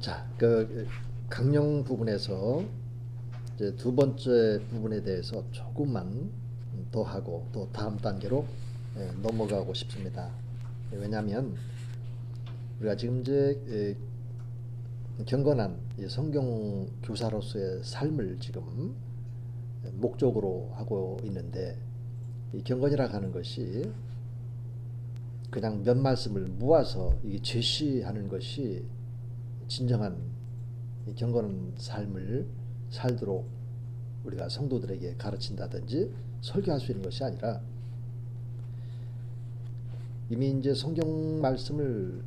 자, 강령 부분에서 이제 두 번째 부분에 대해서 조금만 더 하고 또 다음 단계로 넘어가고 싶습니다. 왜냐하면 우리가 지금 이제 경건한 성경 교사로서의 삶을 지금 목적으로 하고 있는데, 이 경건이라 하는 것이 그냥 몇 말씀을 모아서 이게 제시하는 것이 진정한 경건한 삶을 살도록 우리가 성도들에게 가르친다든지 설교할 수 있는 것이 아니라, 이미 이제 성경 말씀을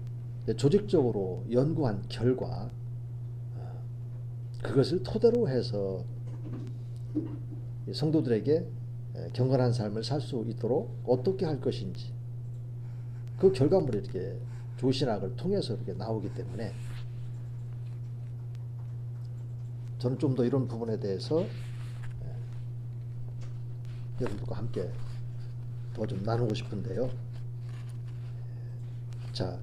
조직적으로 연구한 결과 그것을 토대로 해서 성도들에게 경건한 삶을 살 수 있도록 어떻게 할 것인지, 그 결과물이 이렇게 조신학을 통해서 이렇게 나오기 때문에 저는 좀 더 이런 부분에 대해서 여러분들과 함께 더 좀 나누고 싶은데요. 자,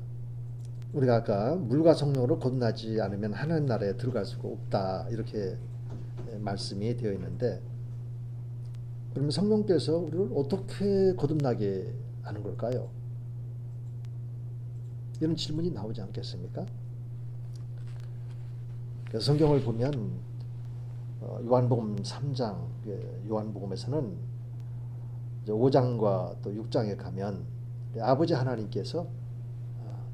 우리가 아까 물과 성령으로 거듭나지 않으면 하나님 나라에 들어갈 수가 없다, 이렇게 말씀이 되어 있는데, 그러면 성령께서 우리를 어떻게 거듭나게 하는 걸까요? 이런 질문이 나오지 않겠습니까? 그래서 성경을 보면 요한복음 3장, 요한복음에서는 5장과 또 6장에 가면 아버지 하나님께서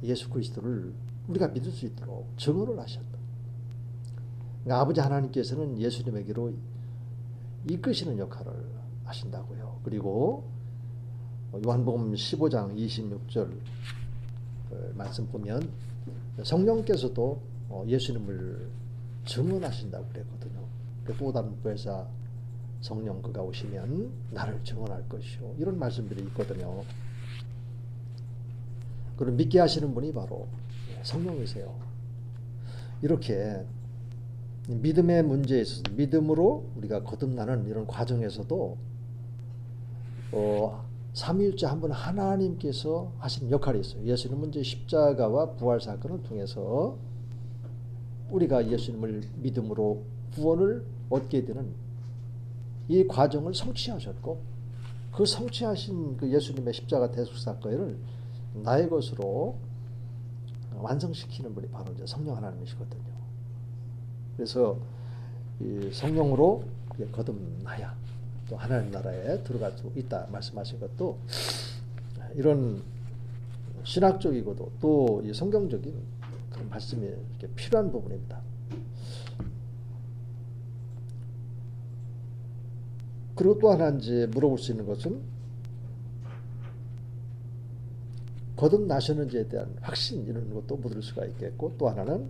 예수 그리스도를 우리가 믿을 수 있도록 증언을 하셨다. 그러니까 아버지 하나님께서는 예수님에게로 이끄시는 역할을 하신다고요. 그리고 요한복음 15장 26절 말씀 보면 성령께서도 예수님을 증언하신다고 그랬거든요. 또 다른 부에서 성령 그가 오시면 나를 증언할 것이요, 이런 말씀들이 있거든요. 그럼 믿게 하시는 분이 바로 성령이세요. 이렇게 믿음의 문제에 있어서 믿음으로 우리가 거듭나는 이런 과정에서도 삼위일체 한 분 하나님께서 하신 역할이 있어요. 예수님은 이제 십자가와 부활 사건을 통해서 우리가 예수님을 믿음으로 구원을 얻게 되는 이 과정을 성취하셨고, 그 성취하신 그 예수님의 십자가 대속 사건을 나의 것으로 완성시키는 분이 바로 이제 성령 하나님이시거든요. 그래서 이 성령으로 거듭나야 또 하나님 나라에 들어갈 수 있다 말씀하신 것도 이런 신학적이고도 또 이 성경적인 그런 말씀이 이렇게 필요한 부분입니다. 그리고 또 하나 이제 물어볼 수 있는 것은 거듭나셨는지에 대한 확신, 이런 것도 묻을 수가 있겠고, 또 하나는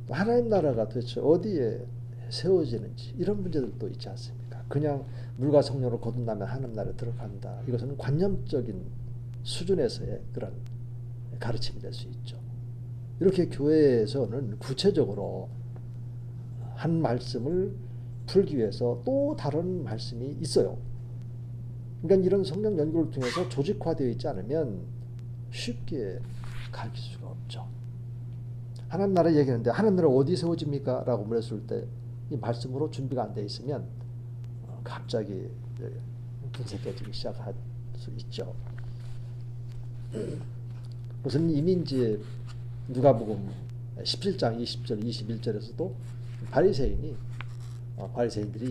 하나님 나라가 도대체 어디에 세워지는지, 이런 문제들도 있지 않습니까? 그냥 물과 성령으로 거듭나면 하나님 나라에 들어간다, 이것은 관념적인 수준에서의 그런 가르침이 될 수 있죠. 이렇게 교회에서는 구체적으로 한 말씀을 풀기 위해서 또 다른 말씀이 있어요. 그러니까 이런 성경 연구를 통해서 조직화되어 있지 않으면 쉽게 가르칠 수가 없죠. 하나님 나라 얘기하는데 하나님 나라 어디 세워집니까? 라고 물었을 때 이 말씀으로 준비가 안 돼 있으면 갑자기 분석해지기 시작할 수 있죠. 우선 이미 이제 누가복음 17장 20절 21절에서도 바리새인들이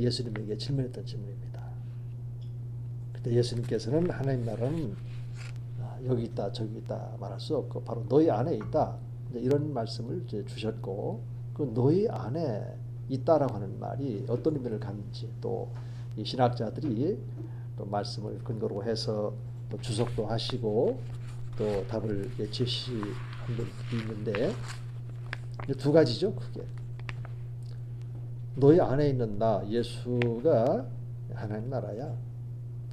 예수님에게 질문했던 질문입니다. 그때 예수님께서는 하나님 나라는 여기 있다 저기 있다 말할 수 없고 바로 너희 안에 있다, 이런 말씀을 주셨고, 그 너희 안에 있다라고 하는 말이 어떤 의미를 갖는지 또 이 신학자들이 또 말씀을 근거로 해서 또 주석도 하시고 또 답을 제시한 분도 있는데, 두 가지죠. 크게 너희 안에 있는 나 예수가 하나님 나라야,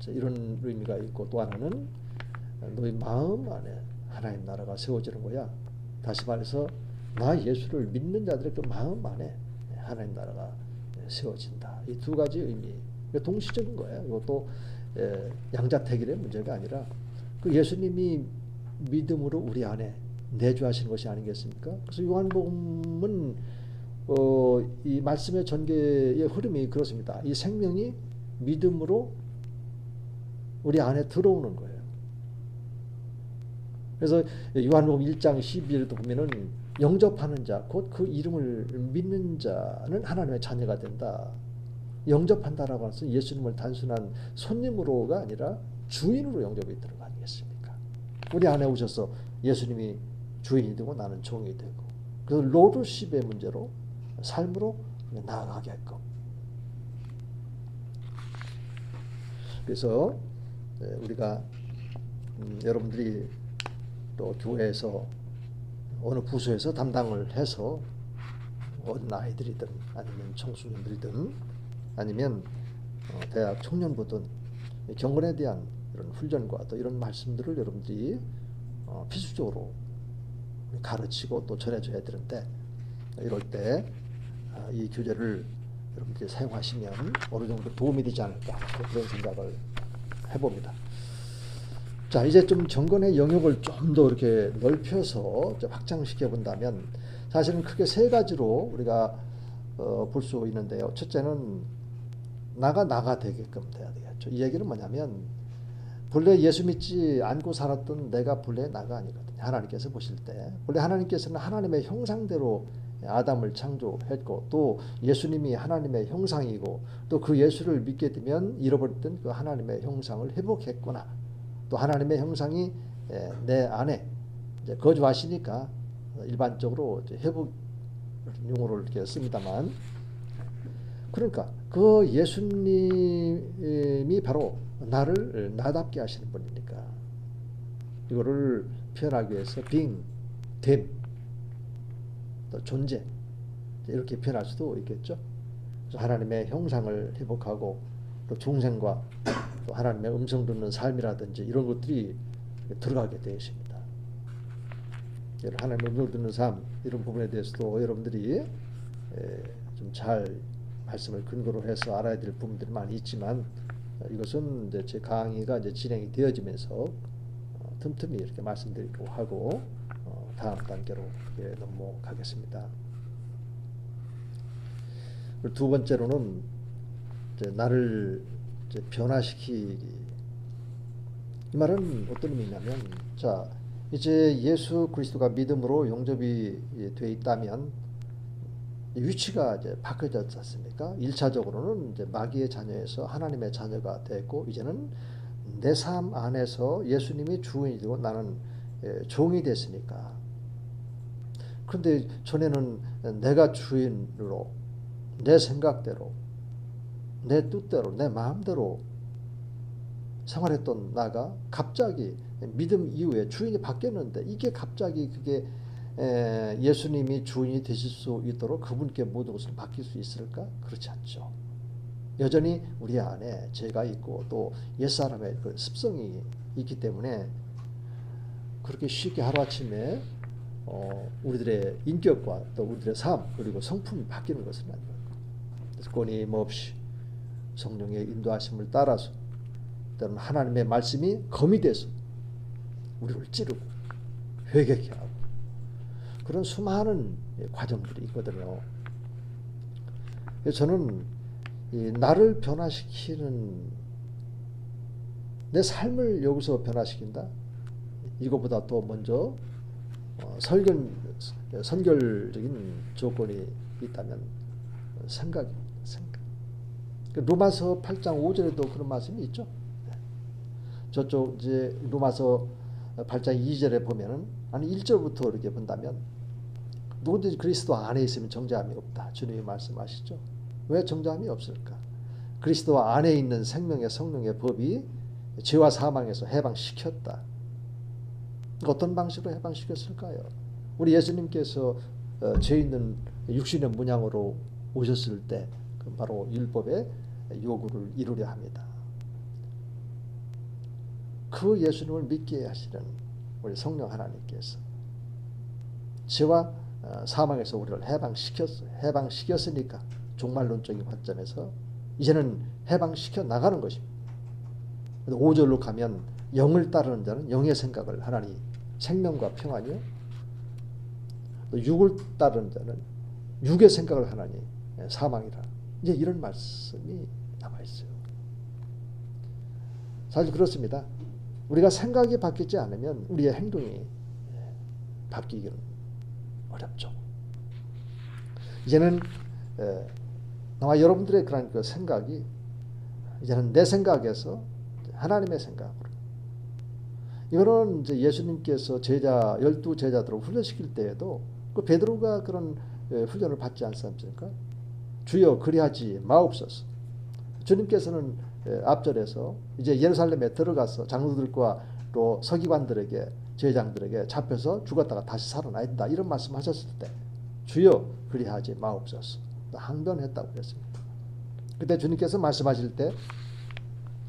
이런 의미가 있고, 또 하나는 너희 마음 안에 하나님 나라가 세워지는 거야. 다시 말해서 나 예수를 믿는 자들의 그 마음 안에 하나님 나라가 세워진다. 이 두 가지 의미, 동시적인 거예요. 이것도 양자택일의 문제가 아니라 그 예수님이 믿음으로 우리 안에 내주하시는 것이 아니겠습니까? 그래서 요한복음은 이 말씀의 전개의 흐름이 그렇습니다. 이 생명이 믿음으로 우리 안에 들어오는 거예요. 그래서 요한복음 1장 12절에도 보면은 영접하는 자, 곧 그 이름을 믿는 자는 하나님의 자녀가 된다. 영접한다라고 해서 예수님을 단순한 손님으로가 아니라 주인으로 영접이 되는 거 아니겠습니까? 우리 안에 오셔서 예수님이 주인이 되고 나는 종이 되고, 그 로드십의 문제로 삶으로 나아가게끔. 그래서 우리가 여러분들이 또 교회에서 어느 부서에서 담당을 해서 어린 아이들이든 아니면 청소년들이든 아니면 대학 청년부든 경건에 대한 이런 훈련과 또 이런 말씀들을 여러분들이 필수적으로 가르치고 또 전해줘야 되는데, 이럴 때 이 교재를 여러분들이 사용하시면 어느 정도 도움이 되지 않을까, 그런 생각을 해봅니다. 자, 이제 좀 정건의 영역을 좀 더 이렇게 넓혀서 확장시켜 본다면 사실은 크게 세 가지로 우리가 볼 수 있는데요. 첫째는 나가 되게끔 돼야 되겠죠. 이 얘기는 뭐냐면, 본래 예수 믿지 않고 살았던 내가 본래 나가 아니거든요. 하나님께서 보실 때 본래 하나님께서는 하나님의 형상대로 아담을 창조했고, 또 예수님이 하나님의 형상이고, 또 그 예수를 믿게 되면 잃어버렸던 그 하나님의 형상을 회복했구나. 또 하나님의 형상이 내 안에 이제 거주하시니까 일반적으로 이제 회복 용어를 이렇게 씁니다만, 그러니까 그 예수님이 바로 나를 나답게 하시는 분이니까 이거를 표현하기 위해서 being, 됨, 또 존재, 이렇게 표현할 수도 있겠죠. 그래서 하나님의 형상을 회복하고 또 중생과 또 하나님의 음성 듣는 삶이라든지 이런 것들이 들어가게 되어 있습니다. 하나님의 음성 듣는 삶, 이런 부분에 대해서도 여러분들이 좀 잘 말씀을 근거로 해서 알아야 될 부분들이 많이 있지만, 이것은 이제 제 강의가 이제 진행이 되어지면서 틈틈이 이렇게 말씀드리고 하고 다음 단계로 넘어가겠습니다. 두 번째로는 이제 나를 이제 변화시키기. 이 말은 어떤 의미냐면, 자, 이제 예수 그리스도가 믿음으로 영접이 돼 있다면 위치가 이제 바뀌어졌지 않습니까? 1차적으로는 이제 마귀의 자녀에서 하나님의 자녀가 됐고, 이제는 내 삶 안에서 예수님이 주인이 되고 나는 종이 됐으니까. 그런데 전에는 내가 주인으로 내 생각대로 내 뜻대로 내 마음대로 생활했던 나가 갑자기 믿음 이후에 주인이 바뀌었는데, 이게 갑자기 그게 예수님이 주인이 되실 수 있도록 그분께 모든 것을 맡길 수 있을까? 그렇지 않죠. 여전히 우리 안에 죄가 있고 또 옛사람의 그 습성이 있기 때문에 그렇게 쉽게 하루아침에 우리들의 인격과 또 우리들의 삶 그리고 성품이 바뀌는 것은 아니에요. 그래서 끊임없이 성령의 인도하심을 따라서 때로는 하나님의 말씀이 검이 돼서 우리를 찌르고 회개케 하고 그런 수많은 과정들이 있거든요. 그래서 저는 이 나를 변화시키는 내 삶을 여기서 변화시킨다. 이거보다 또 먼저 선결적인 조건이 있다면 생각입니다. 생각. 로마서 8장 5절에도 그런 말씀이 있죠. 저쪽 이제 로마서 8장 2절에 보면은 아니 1절부터 이렇게 본다면 누구든지 그리스도 안에 있으면 정죄함이 없다. 주님이 말씀하시죠. 왜 정죄함이 없을까? 그리스도 안에 있는 생명의 성령의 법이 죄와 사망에서 해방시켰다. 어떤 방식으로 해방시켰을까요? 우리 예수님께서 죄 있는 육신의 문양으로 오셨을 때 바로 율법의 요구를 이루려 합니다. 그 예수님을 믿게 하시는 우리 성령 하나님께서 죄와 사망에서 우리를 해방시켰으니까 종말론적인 관점에서 이제는 해방시켜 나가는 것입니다. 5절로 가면 영을 따르는 자는 영의 생각을 하나니 생명과 평안이요 또 육을 따르는 자는 육의 생각을 하나니 사망이라. 이제 이런 말씀이 나와 있어요. 사실 그렇습니다. 우리가 생각이 바뀌지 않으면 우리의 행동이 바뀌기는 어렵죠. 이제는 나와 여러분들의 그런 그 생각이 이제는 내 생각에서 하나님의 생각으로. 이거는 이제 예수님께서 제자 12제자들을 훈련시킬 때에도 그 베드로가 그런 훈련을 받지 않습니까? 주여 그리하지 마옵소서. 주님께서는 앞절에서 이제 예루살렘에 들어가서 장로들과 또 서기관들에게 제장들에게 잡혀서 죽었다가 다시 살아나야 된다 이런 말씀하셨을 때 주여 그리하지 마옵소서 항변했다고 그랬습니다. 그때 주님께서 말씀하실 때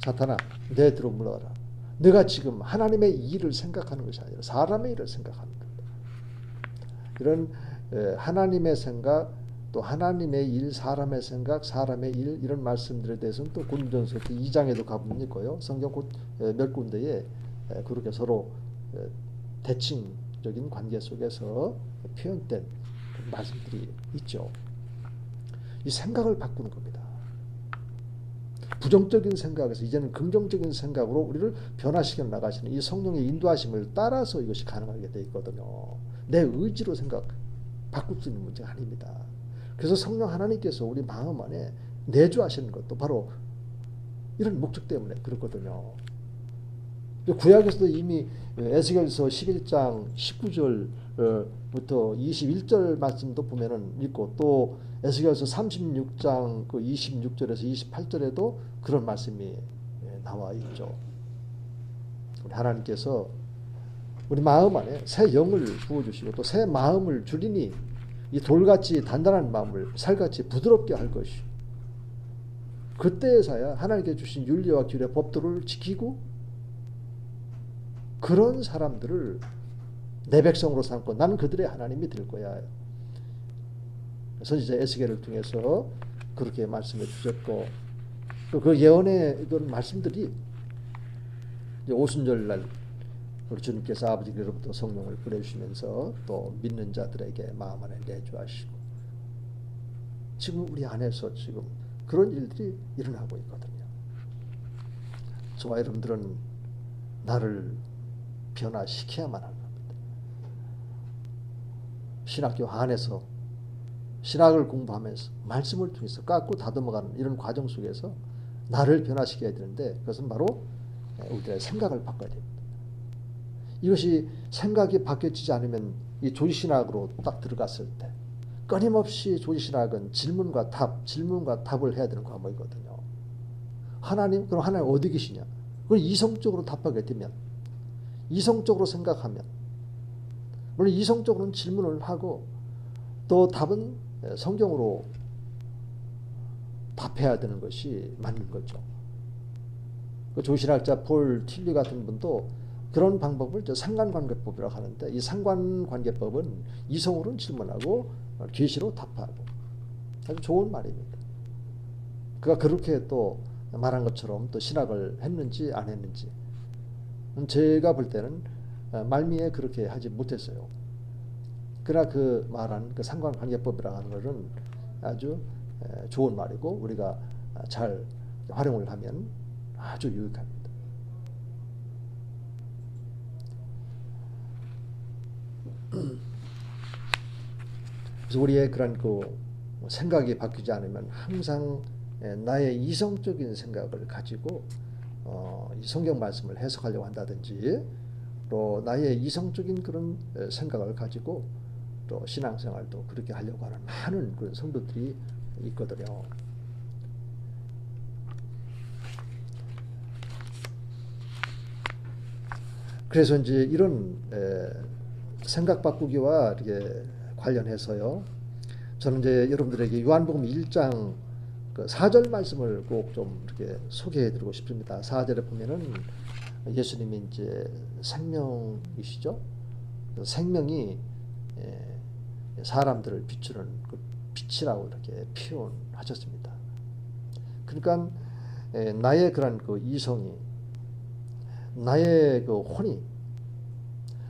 사탄아 내 뒤로 물러가라. 내가 지금 하나님의 일을 생각하는 것이 아니라 사람의 일을 생각하는 거다. 이런 하나님의 생각 또 하나님의 일, 사람의 생각, 사람의 일 이런 말씀들에 대해서는 또 고린도전서 2장에도 가보면 있고요. 성경 몇 군데에 그렇게 서로 대칭적인 관계 속에서 표현된 말씀들이 있죠. 이 생각을 바꾸는 겁니다. 부정적인 생각에서 이제는 긍정적인 생각으로 우리를 변화시켜 나가시는 이 성령의 인도하심을 따라서 이것이 가능하게 되어 있거든요. 내 의지로 생각 바꿀 수 있는 문제가 아닙니다. 그래서 성령 하나님께서 우리 마음 안에 내주하시는 것도 바로 이런 목적 때문에 그렇거든요. 구약에서도 이미 에스겔서 11장 19절부터 21절 말씀도 보면은 있고 또 에스겔서 36장 그 26절에서 28절에도 그런 말씀이 나와 있죠. 우리 하나님께서 우리 마음 안에 새 영을 부어주시고 또 새 마음을 주리니 이 돌같이 단단한 마음을 살같이 부드럽게 할 것이. 그때에서야 하나님께 주신 윤리와 규례 법도를 지키고 그런 사람들을 내 백성으로 삼고 나는 그들의 하나님이 될 거야. 선지자 에스겔을 통해서 그렇게 말씀해 주셨고 또 그 예언의 이런 말씀들이 오순절날 우리 주님께서 아버지께로부터 성령을 보내주시면서 또 믿는 자들에게 마음 안에 내주하시고 지금 우리 안에서 지금 그런 일들이 일어나고 있거든요. 저와 여러분들은 나를 변화시켜야만 하는 겁니다. 신학교 안에서 신학을 공부하면서 말씀을 통해서 깎고 다듬어가는 이런 과정 속에서 나를 변화시켜야 되는데 그것은 바로 우리의 생각을 바꿔야 됩니다. 이것이 생각이 바뀌어지지 않으면 이 조지신학으로 딱 들어갔을 때 끊임없이 조지신학은 질문과 답을 해야 되는 과목이거든요. 하나님, 그럼 하나님 어디 계시냐? 그걸 이성적으로 답하게 되면 이성적으로 생각하면 물론 이성적으로는 질문을 하고 또 답은 성경으로 답해야 되는 것이 맞는 거죠. 그 조신학자 폴 틸리 같은 분도 그런 방법을 상관관계법이라고 하는데 이 상관관계법은 이성으로는 질문하고 계시로 답하고 아주 좋은 말입니다. 그가 그렇게 또 말한 것처럼 또 신학을 했는지 안 했는지 제가 볼 때는 말미에 그렇게 하지 못했어요. 그러나 그 말한 그 상관관계법이라고 하는 것은 아주 좋은 말이고 우리가 잘 활용을 하면 아주 유익합니다. 그래서 우리의 그런 그 생각이 바뀌지 않으면 항상 나의 이성적인 생각을 가지고 이 성경 말씀을 해석하려고 한다든지 또 나의 이성적인 그런 생각을 가지고 또 신앙생활도 그렇게 하려고 하는 많은 그런 성도들이 있거든요. 그래서 이제 이런 생각 바꾸기와 이렇게 관련해서요. 저는 이제 여러분들에게 요한복음 1장 그 4절 말씀을 꼭 좀 이렇게 소개해 드리고 싶습니다. 4절에 보면은 예수님이 이제 생명이시죠. 생명이 사람들을 비추는 그 빛이라고 이렇게 표현하셨습니다. 그러니까 나의 그런 그 이성이 나의 그 혼이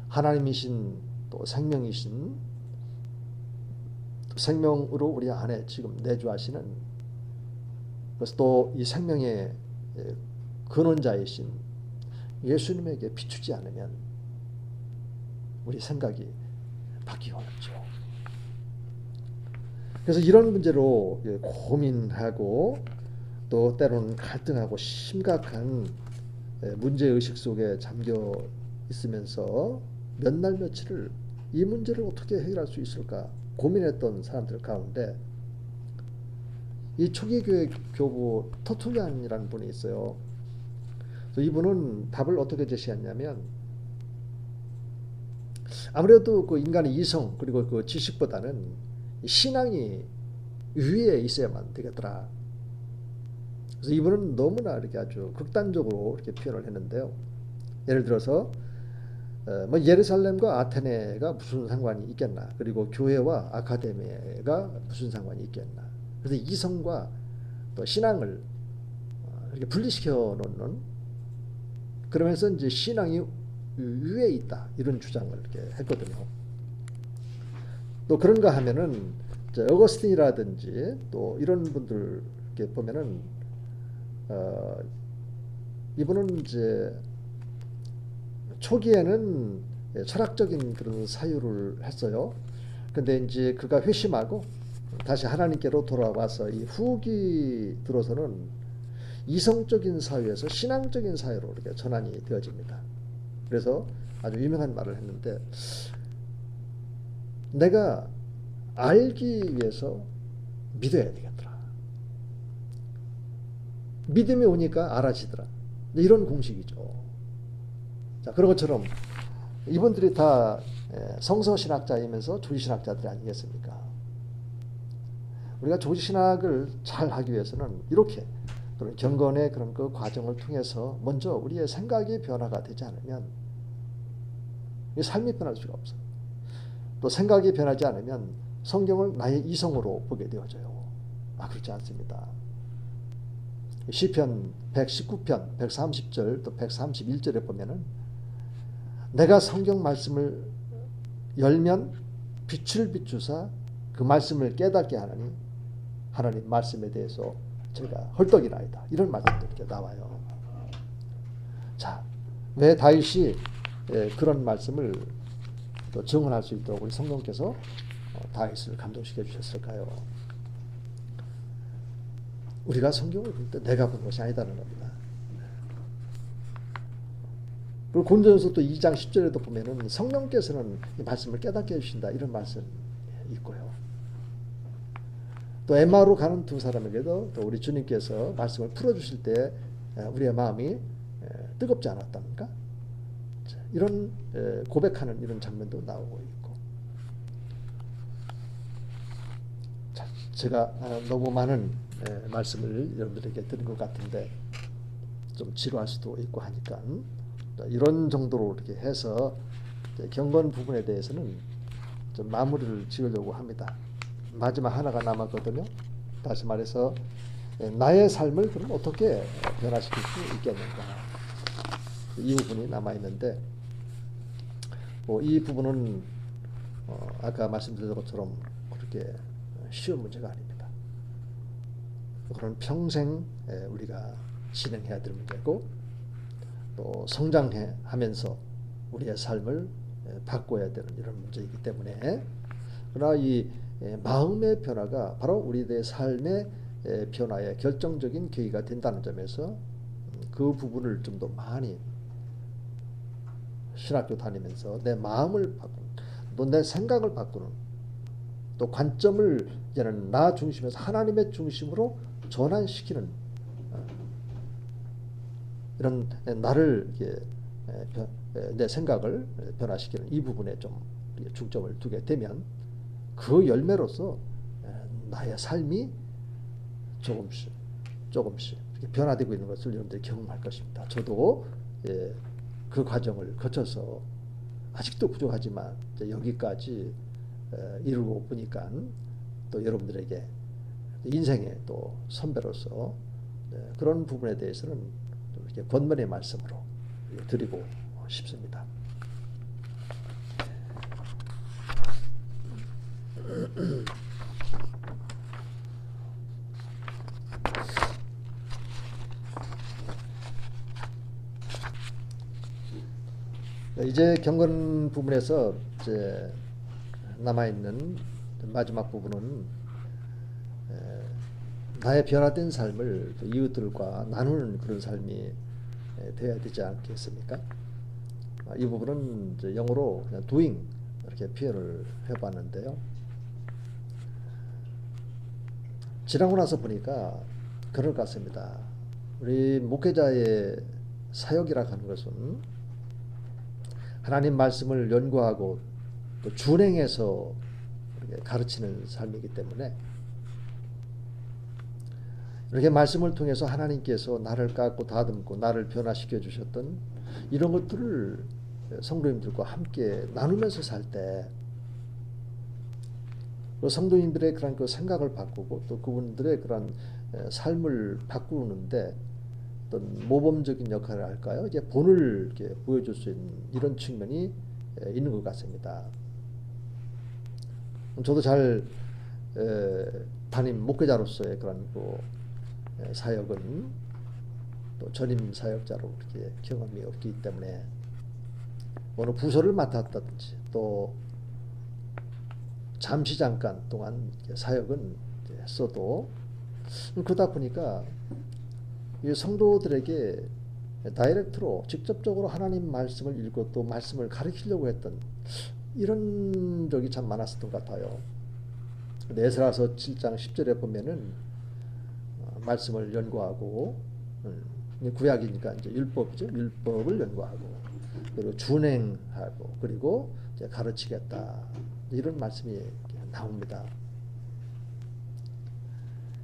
하나님이신 또 생명이신 생명으로 우리 안에 지금 내주하시는, 그래서 또 이 생명의 근원자이신 예수님에게 비추지 않으면 우리 생각이 바뀌기 어렵죠. 그래서 이런 문제로 고민하고 또 때로는 갈등하고 심각한 문제의식 속에 잠겨 있으면서 몇 날 며칠을 이 문제를 어떻게 해결할 수 있을까 고민했던 사람들 가운데 이 초기교회 교부 터툴리안이라는 분이 있어요. 그래서 이분은 답을 어떻게 제시했냐면, 아무래도 그 인간의 이성 그리고 그 지식보다는 신앙이 위에 있어야만 되겠더라. 그래서 이분은 너무나 이렇게 아주 극단적으로 이렇게 표현을 했는데요. 예를 들어서 뭐 예루살렘과 아테네가 무슨 상관이 있겠나, 그리고 교회와 아카데미가 무슨 상관이 있겠나. 그래서 이성과 또 신앙을 이렇게 분리시켜 놓는, 그러면서 이제 신앙이 위에 있다 이런 주장을 이렇게 했거든요. 또 그런가 하면은 어거스틴이라든지 또 이런 분들 이렇게 보면은 이분은 이제 초기에는 철학적인 그런 사유를 했어요. 근데 이제 그가 회심하고 다시 하나님께로 돌아와서 이 후기 들어서는 이성적인 사유에서 신앙적인 사유로 이렇게 전환이 되어집니다. 그래서 아주 유명한 말을 했는데, 내가 알기 위해서 믿어야 되겠더라. 믿음이 오니까 알아지더라. 이런 공식이죠. 자, 그런 것처럼 이분들이 다 성서신학자이면서 조지신학자들이 아니겠습니까? 우리가 조지신학을 잘 하기 위해서는 이렇게 그런 경건의 그런 그 과정을 통해서 먼저 우리의 생각이 변화가 되지 않으면 삶이 변할 수가 없어요. 또 생각이 변하지 않으면 성경을 나의 이성으로 보게 되어져요. 그렇지 않습니다. 시편 119편 130절 또 131절에 보면은 내가 성경 말씀을 열면 빛을 비추사 그 말씀을 깨닫게 하나니 하나님 말씀에 대해서 제가 헐떡이나이다. 이런 말씀도 이렇게 나와요. 자, 왜 다윗이 그런 말씀을 또 증언할 수 있도록 우리 성령께서 다윗을 감동시켜 주셨을까요? 우리가 성경을 볼 때 내가 본 것이 아니다는 겁니다. 그리고 고린도전서 또 2장 10절에도 보면은 성령께서는 이 말씀을 깨닫게 해주신다 이런 말씀이 있고요. 또 엠마오로 가는 두 사람에게도 또 우리 주님께서 말씀을 풀어주실 때 우리의 마음이 뜨겁지 않았답니까? 이런 고백하는 이런 장면도 나오고 있고. 자, 제가 너무 많은 말씀을 여러분들에게 드린 것 같은데 좀 지루할 수도 있고 하니까 이런 정도로 이렇게 해서 경건 부분에 대해서는 좀 마무리를 지으려고 합니다. 마지막 하나가 남았거든요. 다시 말해서 나의 삶을 그럼 어떻게 변화시킬 수 있겠는가, 이 부분이 남아있는데 이 부분은 아까 말씀드린 것처럼 그렇게 쉬운 문제가 아닙니다. 그런 평생 우리가 진행해야 될 문제고 또 성장하면서 우리의 삶을 바꿔야 되는 이런 문제이기 때문에, 그러나 이 마음의 변화가 바로 우리의 삶의 변화의 결정적인 계기가 된다는 점에서 그 부분을 좀 더 많이 신학교 다니면서 내 마음을 바꾸는, 또 내 생각을 바꾸는, 또 관점을 이제는 나 중심에서 하나님의 중심으로 전환시키는 이런 나를 내 생각을 변화시키는 이 부분에 좀 중점을 두게 되면 그 열매로서 나의 삶이 조금씩 이렇게 변화되고 있는 것을 여러분들이 경험할 것입니다. 저도 그 과정을 거쳐서 아직도 부족하지만 여기까지 이루고 보니까 또 여러분들에게 인생의 또 선배로서 그런 부분에 대해서는 좀 이렇게 권면의 말씀으로 드리고 싶습니다. 이제 경건 부분에서 이제 남아있는 마지막 부분은 나의 변화된 삶을 이웃들과 나누는 그런 삶이 되어야 되지 않겠습니까? 이 부분은 이제 영어로 그냥 doing 이렇게 표현을 해봤는데요. 지나고 나서 보니까 그럴 것 같습니다. 우리 목회자의 사역이라 하는 것은 하나님 말씀을 연구하고 또 준행해서 가르치는 삶이기 때문에 이렇게 말씀을 통해서 하나님께서 나를 깎고 다듬고 나를 변화시켜 주셨던 이런 것들을 성도님들과 함께 나누면서 살 때 성도님들의 그런 그 생각을 바꾸고 또 그분들의 그런 삶을 바꾸는데 어떤 모범적인 역할을 할까요? 이제 본을 이렇게 보여줄 수 있는 이런 측면이 있는 것 같습니다. 저도 잘 담임 목회자로서의 그런 그 사역은 또 전임 사역자로 그렇게 경험이 없기 때문에 어느 부서를 맡았다든지 또 잠시 잠깐 동안 사역은 했어도 그러다 보니까 이 성도들에게 다이렉트로 직접적으로 하나님 말씀을 읽고 또 말씀을 가르치려고 했던 이런 적이 참 많았었던 것 같아요. 에스라서 7장 10절에 보면은 말씀을 연구하고 구약이니까 이제 율법이죠. 율법을 연구하고 그리고 준행하고 그리고 이제 가르치겠다 이런 말씀이 나옵니다.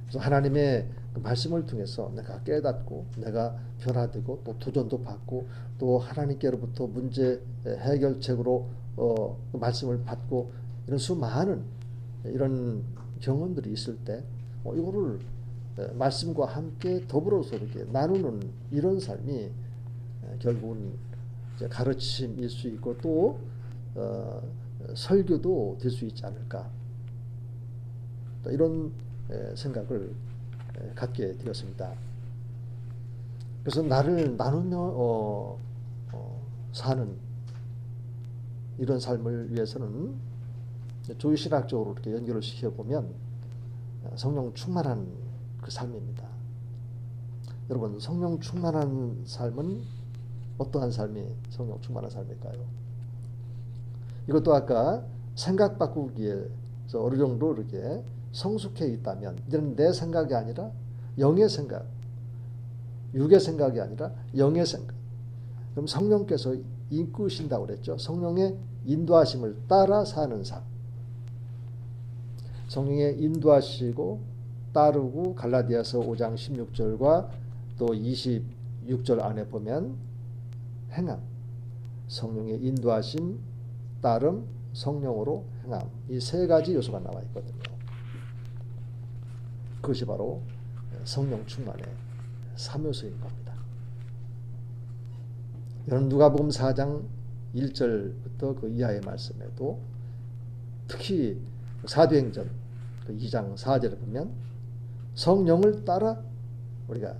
그래서 하나님의 그 말씀을 통해서 내가 깨닫고 내가 변화되고 또 도전도 받고 또 하나님께로부터 문제 해결책으로 그 말씀을 받고 이런 수많은 이런 경험들이 있을 때 이거를 말씀과 함께 더불어서 이렇게 나누는 이런 삶이 결국은 이제 가르침일 수 있고 또 설교도 될 수 있지 않을까 이런 생각을 갖게 되었습니다. 그래서 나를 나누며 사는 이런 삶을 위해서는 조유신학적으로 이렇게 연결을 시켜보면 성령 충만한 그 삶입니다. 여러분, 성령 충만한 삶은 어떠한 삶이 성령 충만한 삶일까요? 이것도 아까 생각 바꾸기에서 어느 정도 이렇게 성숙해 있다면 이제는 내 생각이 아니라 영의 생각, 육의 생각이 아니라 영의 생각. 그럼 성령께서 이끄신다고 그랬죠. 성령의 인도하심을 따라 사는 삶. 성령의 인도하시고 따르고 갈라디아서 5장 16절과 또 26절 안에 보면 행함, 성령의 인도하심, 따름, 성령으로 행함 이 세 가지 요소가 나와 있거든요. 그것이 바로 성령 충만의 3요소인 겁니다. 여러분 누가복음 4장 1절부터 그 이하의 말씀에도 특히 사도행전 2장 4절에 보면 성령을 따라 우리가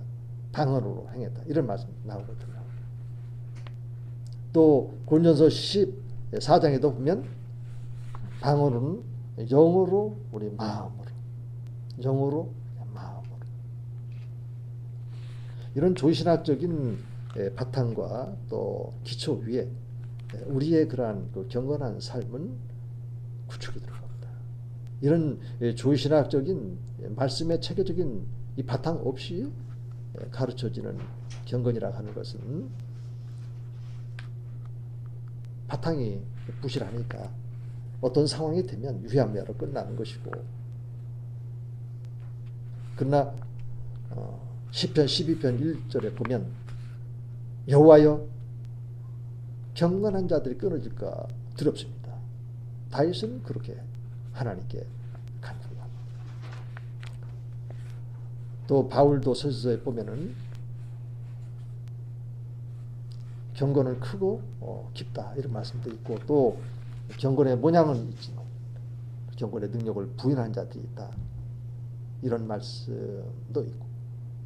방언으로 행했다 이런 말씀 나오거든요. 또 고린도전서 14장에도 보면 방언은 영으로 우리 마음으로 영으로 마음으로 이런 조신학적인 바탕과 또 기초 위에 우리의 그러한 그 경건한 삶은 구축이 들어갑니다. 이런 조신학적인 말씀의 체계적인 이 바탕 없이 가르쳐지는 경건이라 하는 것은 바탕이 부실하니까 어떤 상황이 되면 유야무야로 끝나는 것이고 그러나 시편 12편 1절에 보면 여호와여 경건한 자들이 끊어질까 두렵습니다. 다윗은 그렇게 하나님께 간구합니다. 또 바울도 서서에 보면은 경건은 크고 깊다 이런 말씀도 있고 또 경건의 모양은 있지만 경건의 능력을 부인한 자들이 있다 이런 말씀도 있고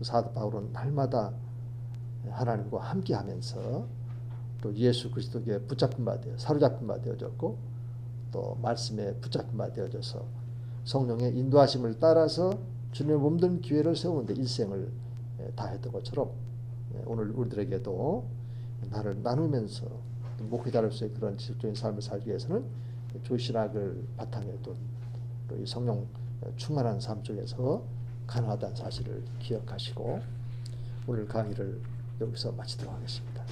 사도 바울은 날마다 하나님과 함께하면서 또 예수 그리스도께 붙잡힌 바 되어 사로잡힌 바 되어졌고 또 말씀에 붙잡힌 바 되어져서 성령의 인도하심을 따라서 주님의 몸된 교회를 세우는데 일생을 다했던 것처럼 오늘 우리들에게도 나를 나누면서 목회 자로서의 그런 지속적인 삶을 살기 위해서는 조신학을 바탕에 둔 이 성령 충만한 삶 속에서 가능하다는 사실을 기억하시고 오늘 강의를 여기서 마치도록 하겠습니다.